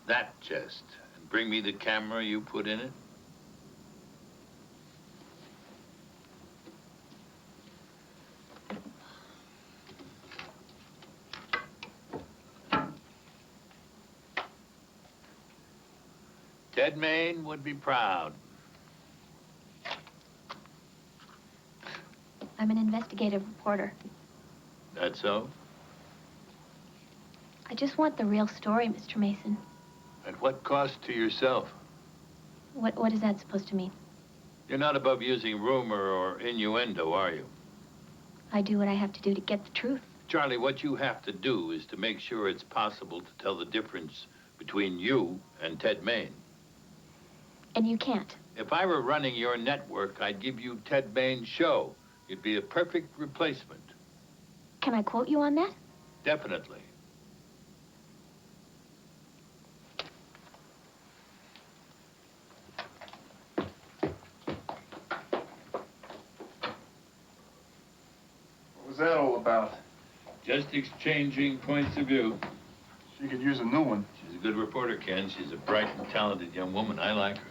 that chest and bring me the camera you put in it? Ted Main would be proud. I'm an investigative reporter. That so? I just want the real story, Mr. Mason. At what cost to yourself? What is that supposed to mean? You're not above using rumor or innuendo, are you? I do what I have to do to get the truth. Charlie, what you have to do is to make sure it's possible to tell the difference between you and Ted Main. And you can't. If I were running your network, I'd give you Ted Main's show. You'd be a perfect replacement. Can I quote you on that? Definitely. What was that all about? Just exchanging points of view. She could use a new one. She's a good reporter, Ken. She's a bright and talented young woman. I like her.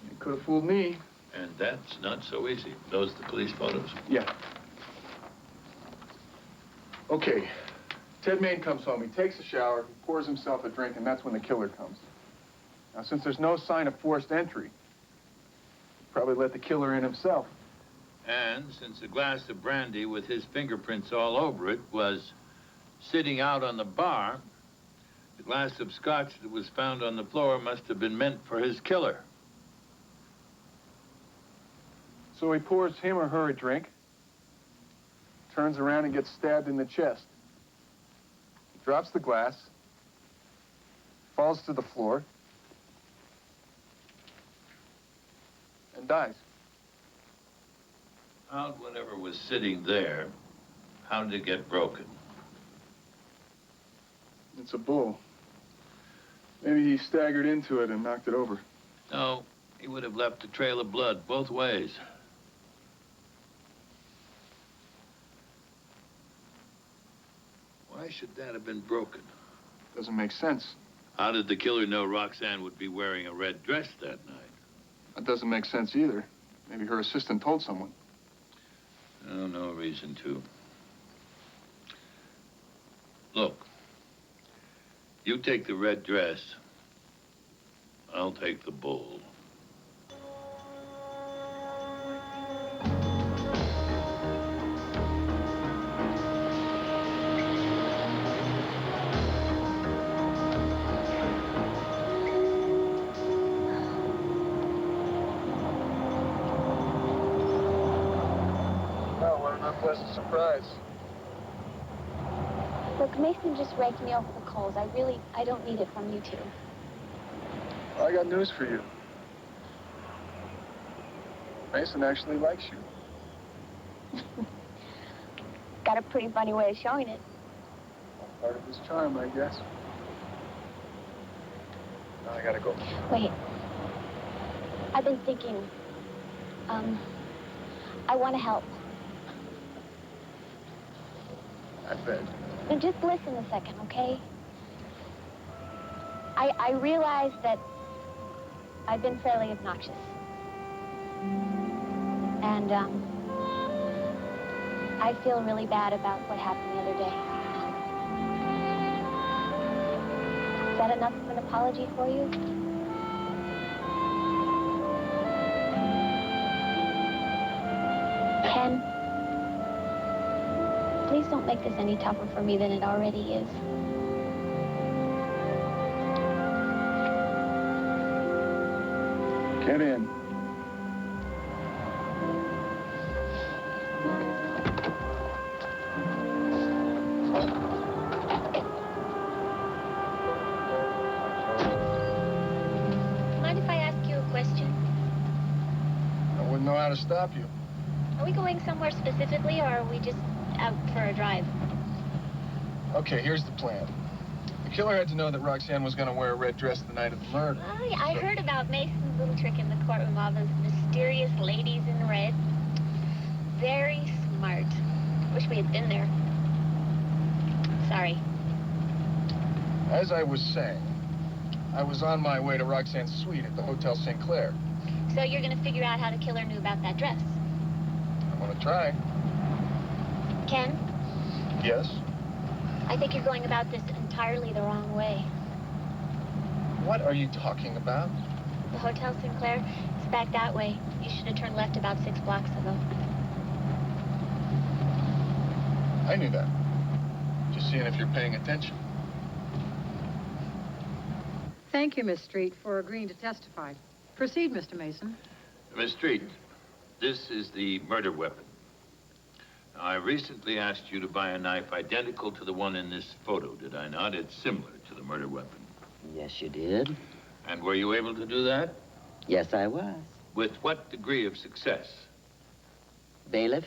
You could have fooled me. And that's not so easy. Those the police photos? Yeah. Okay. Ted Main comes home. He takes a shower, he pours himself a drink, and that's when the killer comes. Now, since there's no sign of forced entry, he probably let the killer in himself. And since a glass of brandy with his fingerprints all over it was sitting out on the bar, the glass of scotch that was found on the floor must have been meant for his killer. So he pours him or her a drink, turns around and gets stabbed in the chest. He drops the glass, falls to the floor, and dies. How'd whatever was sitting there, how did it get broken? It's a bull. Maybe he staggered into it and knocked it over. No, he would have left a trail of blood both ways. Why should that have been broken? Doesn't make sense. How did the killer know Roxanne would be wearing a red dress that night? That doesn't make sense either. Maybe her assistant told someone. Oh, no reason to. Look, you take the red dress, I'll take the bull. Pleasant surprise. Look, Mason just raked me over the coals. I don't need it from you two. Well, I got news for you. Mason actually likes you. Got a pretty funny way of showing it. Part of his charm, I guess. Now I gotta go. Wait. I've been thinking, I want to help. I bet. Now, just listen a second, okay? I realize that I've been fairly obnoxious. And, I feel really bad about what happened the other day. Is that enough of an apology for you? Ken? Please don't make this any tougher for me than it already is. Get in. Mind if I ask you a question? I wouldn't know how to stop you. Are we going somewhere specifically, or are we just out for a drive? Okay, here's the plan. The killer had to know that Roxanne was going to wear a red dress the night of the murder. Oh, yeah, I heard about Mason's little trick in the courtroom, all those mysterious ladies in red. Very smart. Wish we had been there. Sorry. As I was saying, I was on my way to Roxanne's suite at the Hotel St. Clair. So you're gonna figure out how the killer knew about that dress. I'm gonna try. Ken, Yes? I think you're going about this entirely the wrong way. What are you talking about? The Hotel Sinclair is back that way. You should have turned left about 6 blocks ago. I knew that. Just seeing if you're paying attention. Thank you, Miss Street, for agreeing to testify. Proceed, Mr. Mason. Miss Street, this is the murder weapon. Now, I recently asked you to buy a knife identical to the one in this photo, did I not? It's similar to the murder weapon. Yes, you did. And were you able to do that? Yes, I was. With what degree of success? Bailiff?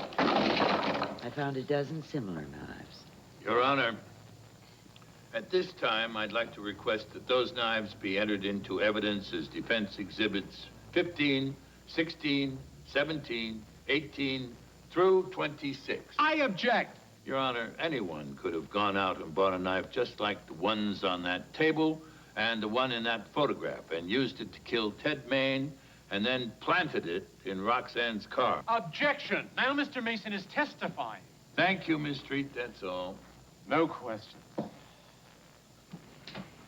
I found a dozen similar knives. Your Honor, at this time, I'd like to request that those knives be entered into evidence as defense exhibits 15, 16, 17, 18, through 26. I object! Your Honor, anyone could have gone out and bought a knife just like the ones on that table and the one in that photograph and used it to kill Ted Main and then planted it in Roxanne's car. Objection! Now Mr. Mason is testifying. Thank you, Miss Street, that's all. No question.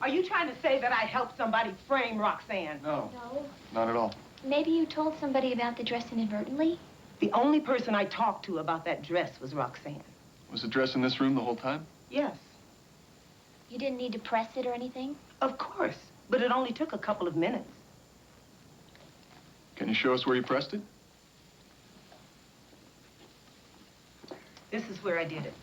Are you trying to say that I helped somebody frame Roxanne? No, No. not at all. Maybe you told somebody about the dress inadvertently? The only person I talked to about that dress was Roxanne. Was the dress in this room the whole time? Yes, You didn't need to press it or anything? of course. But it only took a couple of minutes. Can you show us where you pressed it? This is where I did it.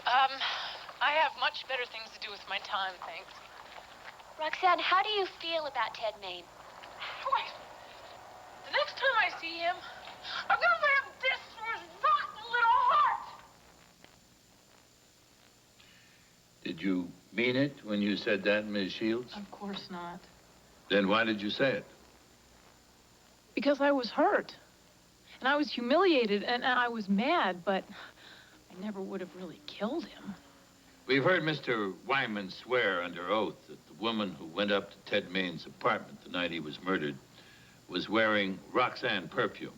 I have much better things to do with my time, thanks. Roxanne, how do you feel about Ted Main? Boy, the next time I see him, I'm gonna let him this for his rotten little heart! Did you mean it when you said that, Ms. Shields? Of course not. Then why did you say it? Because I was hurt. And I was humiliated, and I was mad, but I never would have really killed him. We've heard Mr. Wyman swear under oath that the woman who went up to Ted Main's apartment the night he was murdered was wearing Roxanne perfume.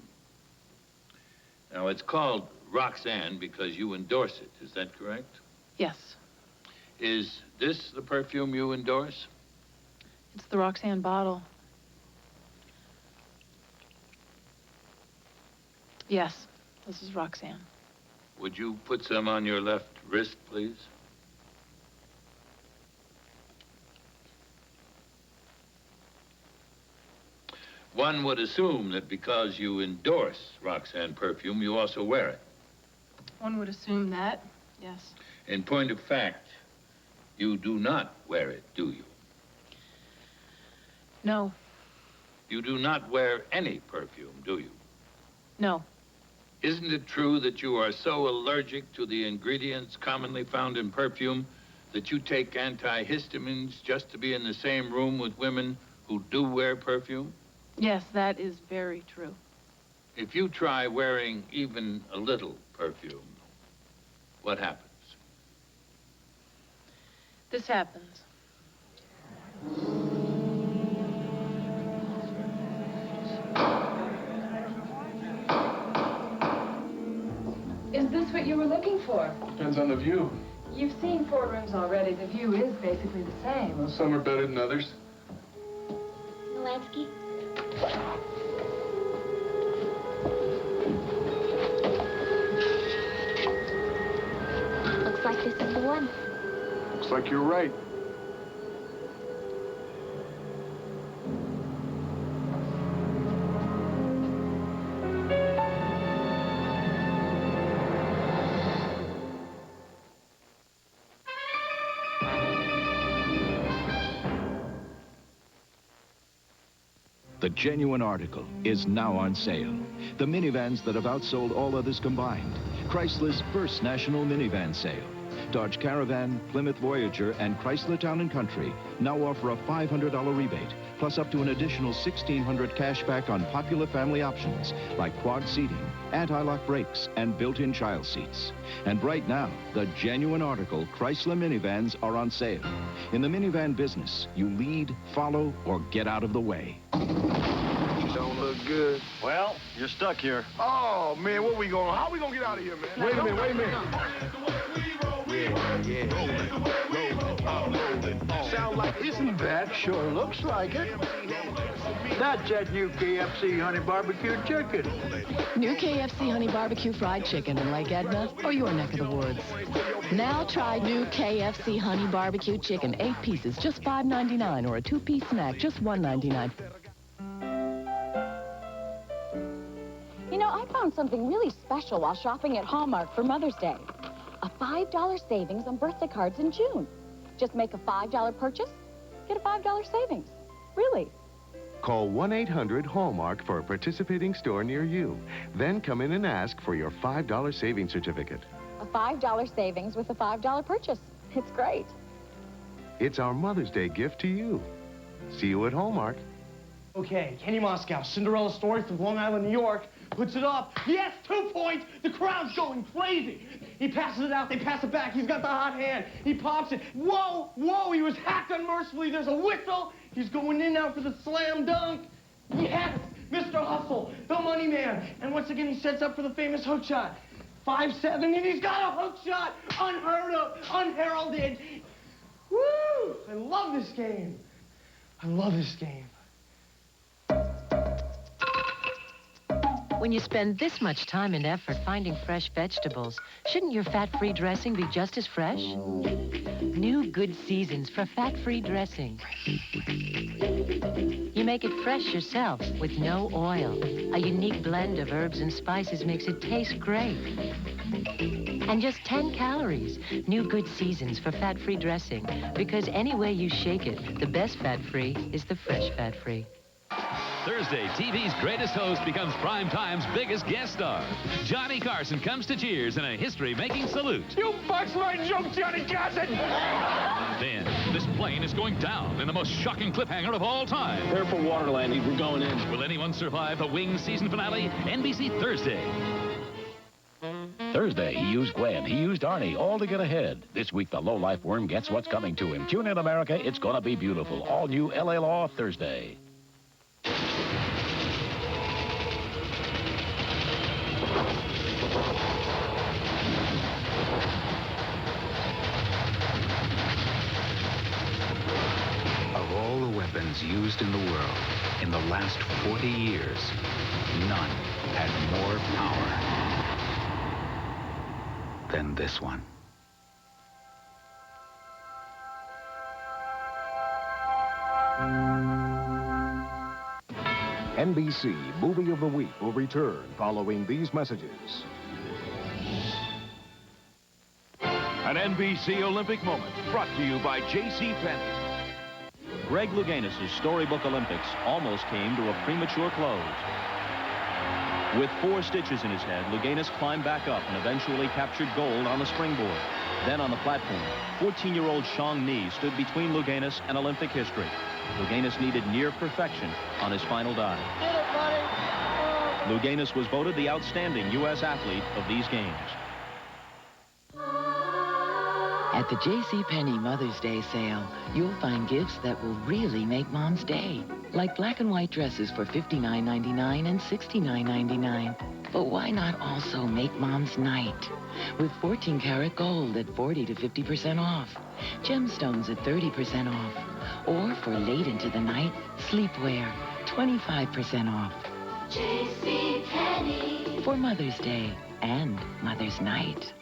Now, it's called Roxanne because you endorse it. Is that correct? Yes, Is this the perfume you endorse? it's the Roxanne bottle. Yes, this is Roxanne. Would you put some on your left wrist, please? One would assume that because you endorse Roxanne perfume, you also wear it. One would assume that, yes. In point of fact, you do not wear it, do you? No, You do not wear any perfume, do you? no. Isn't it true that you are so allergic to the ingredients commonly found in perfume that you take antihistamines just to be in the same room with women who do wear perfume? Yes, that is very true. If you try wearing even a little perfume, what happens? This happens. Is this what you were looking for? Depends on the view. You've seen 4 rooms already. The view is basically the same. Well, some are better than others. Nolansky? Looks like this is the one. Looks like you're right. The genuine article is now on sale. The minivans that have outsold all others combined. Chrysler's first national minivan sale. Dodge Caravan, Plymouth Voyager, and Chrysler Town & Country now offer a $500 rebate, plus up to an additional $1,600 cash back on popular family options like quad seating, anti-lock brakes, and built-in child seats. And right now, the genuine article Chrysler minivans are on sale. In the minivan business, you lead, follow, or get out of the way. Don't look good. Well, you're stuck here. Oh, man, how we gonna get out of here, man? Wait a minute. Sound like, isn't that? Sure looks like it. That's that new KFC honey barbecue chicken. New KFC honey barbecue fried chicken in Lake Edna or your neck of the woods. Now try new KFC honey barbecue chicken, 8 pieces, just $5.99, or a 2-piece snack, just $1.99. You know, I found something really special while shopping at Hallmark for Mother's Day. A $5 savings on birthday cards in June. Just make a $5 purchase, get a $5 savings. Really. Call 1-800-HALLMARK for a participating store near you. Then come in and ask for your $5 savings certificate. A $5 savings with a $5 purchase. It's great. It's our Mother's Day gift to you. See you at Hallmark. Okay, Kenny Moscow, Cinderella story from Long Island, New York. Puts it up. Yes, 2 points. The crowd's going crazy. He passes it out. They pass it back. He's got the hot hand. He pops it. Whoa, whoa, he was hacked unmercifully. There's a whistle. He's going in now for the slam dunk. Yes, Mr. Hustle, the money man. And once again, he sets up for the famous hook shot. 5-7, and he's got a hook shot. Unheard of, unheralded. Woo! I love this game. I love this game. When you spend this much time and effort finding fresh vegetables, shouldn't your fat-free dressing be just as fresh? New Good Seasons for fat-free dressing. You make it fresh yourself with no oil. A unique blend of herbs and spices makes it taste great. And just 10 calories. New Good Seasons for fat-free dressing. Because any way you shake it, the best fat-free is the fresh fat-free. Thursday, TV's greatest host becomes Primetime's biggest guest star. Johnny Carson comes to Cheers in a history-making salute. You bust my joke, Johnny Carson! Then, this plane is going down in the most shocking cliffhanger of all time. Prepare for water landing. We're going in. Will anyone survive the Wings season finale? NBC Thursday. Thursday, he used Gwen, he used Arnie, all to get ahead. This week, the low-life worm gets what's coming to him. Tune in, America. It's gonna be beautiful. All new L.A. Law Thursday. Of all the weapons used in the world in the last 40 years, none had more power than this one. NBC Movie of the Week will return following these messages. An NBC Olympic moment brought to you by JCPenney. Greg Louganis' Storybook Olympics almost came to a premature close. With 4 stitches in his head, Louganis climbed back up and eventually captured gold on the springboard. Then on the platform, 14-year-old Shang Ni stood between Louganis and Olympic history. Louganis needed near perfection on his final dive. Get it, buddy! Louganis was voted the outstanding U.S. athlete of these games. At the JCPenney Mother's Day sale, you'll find gifts that will really make Mom's day. Like black and white dresses for $59.99 and $69.99. But why not also make Mom's night? With 14-karat gold at 40 to 50% off. Gemstones at 30% off. Or for late into the night, sleepwear, 25% off. JCPenney. For Mother's Day and Mother's Night.